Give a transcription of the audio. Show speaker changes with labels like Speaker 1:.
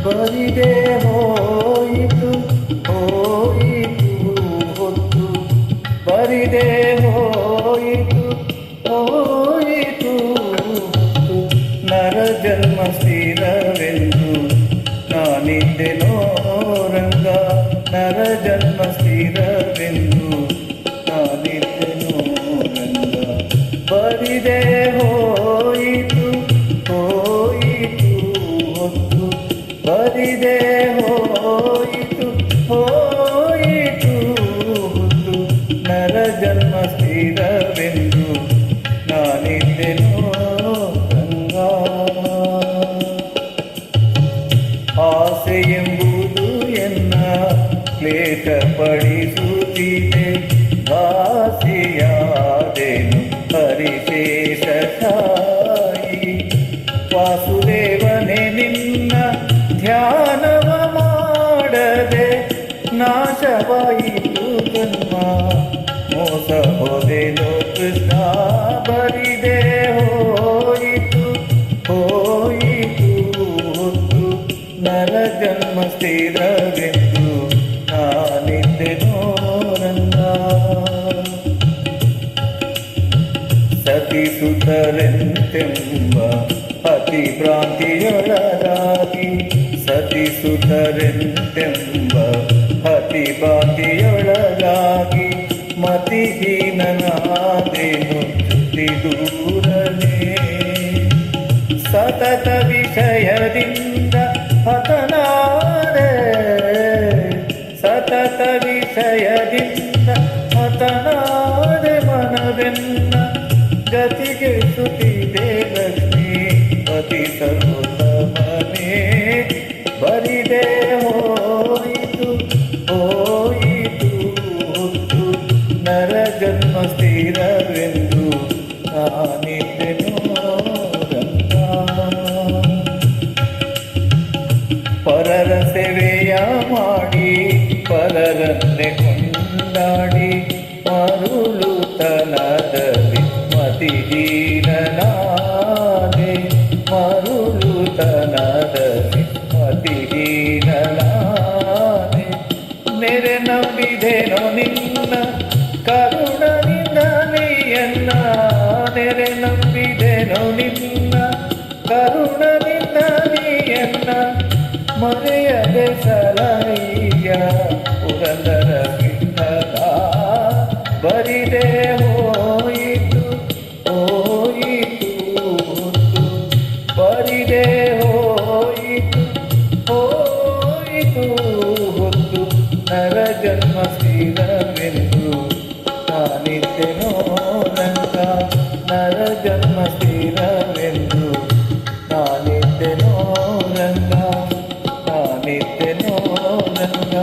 Speaker 1: ಬರಿದೆ ಹೋಯಿತು ಹೋಯಿತು ಹೊತ್ತು ಬರಿದೆ ಹೋಯಿತು ಹೋಯಿತು ಹೊತ್ತು ನರ ಜನ್ಮ ಸ್ಥಿರವೆಂದು ನಾನಿದ್ದೆನೋ ರಂಗ ನರ ಜನ್ಮ ಸ್ಥಿರವೆಂದು ನಾನಿದ್ದೆನೋ ರಂಗ ಬರಿದೆ ಹೋಯಿತು ಹೋಯಿತು ಹೊತ್ತು ಬರಿದೆ ಹೋಯಿತು ಹೋಯಿತು ಹೊತ್ತು ನರ ಜನ್ಮ ಸ್ಥಿರವೆಂದು ನಾನಿದ್ದೆನೋ ರಂಗ ಆಸೆ ಎಂಬುದು ಎನ್ನ ಕ್ಲೇಶ ಪಡಿಸುತ್ತಿದೆ ಭಾಸಿಯಾದೆನು ಹರಿಶೇಷ ಸಾಯಿ ವಾಸುದೇವನೇ ನಿನ್ನ ಧ್ಯಾನವ ಮಾಡದೆ ನಾಶವಾಯಿತು ಜನ್ಮ ಮೋಸ ಹೋದೆನು ಕೃಷ್ಣ ಬರಿದೆ ಹೋಯಿತು ಹೋಯಿತು ಹೊತ್ತು ನರ ಜನ್ಮ ಸ್ಥಿರವೆಂದು ನಾನಿದ್ದೆನೋ ರಂಗ ಸತಿಸುತ್ತರೆಂತೆಂಬ ಅತಿಭ್ರಾಂತಿಯೊಳಗಾಗಿ ಸತಿಸುತ್ತರೆಂತೆಂಬ ಅತಿಭ್ರಾಂತಿಯೊಳಗಾಗಿ ಮತಿಹೀನನಾದೆನು ಚ್ಯುತಿ ದೂರನೇ ಸತತ ವಿಷಯದಿಂದ ಹತನಾದೆ ಸತತ ವಿಷಯದಿಂದ ಹತನಾದೆ ಮನವೆನ್ನ ಗತಿಗೆ ಸುತ್ತಿದೆ ಲಕ್ಷ್ಮೀ ಪತಿ ಸರ್ವೋತ್ತಮನೇ ಬರಿದೆ ಹೋಯಿತು ಹೋಯಿತು ಹೊತ್ತು ನರ ಜನ್ಮ ಸ್ಥಿರವೆಂದು ನಾನಿದ್ದೆನೋ ರಂಗ ಪರರ ಸೇವೆಯ ಮಾಡಿ ಪರರನ್ನೇ ಕೊಂಡಾಡಿ ಮರುಳುತನದಲ್ಲಿ ಮತಿಹೀನನಾದೆ ಮರುಳುತನದಲ್ಲಿ ಮತಿಹೀನನಾದೆ ನೆರೆ ನಂಬಿದೆನೋ ನಿನ್ನ ಕರುಣನಿಂದಲೇ ಎನ್ನ ನೆರೆ ನಂಬಿದೆನೋ ನಿನ್ನ ಕರುಣನಿಂದಲೇ ಎನ್ನ ಮರೆಯದೆ ಸಲಹೆಯ ಪುರಂದರ ವಿಠಲ ಬರಿದೆ ಹೋಯಿತು ಹೋಯಿತು ಹೊತ್ತು ಬರಿದೆ ಹೋಯಿತು ಹೋಯಿತು ಹೊತ್ತು ನರ ಜನ್ಮ ಸ್ಥಿರವೆಂದು ನಾನಿದ್ದೆನೋ ರಂಗ ನರ ಜನ್ಮ ಸ್ಥಿರವೆಂದು ನಾನಿದ್ದೆನೋ ರಂಗ ನಾನಿದ್ದೆನೋ ರಂಗ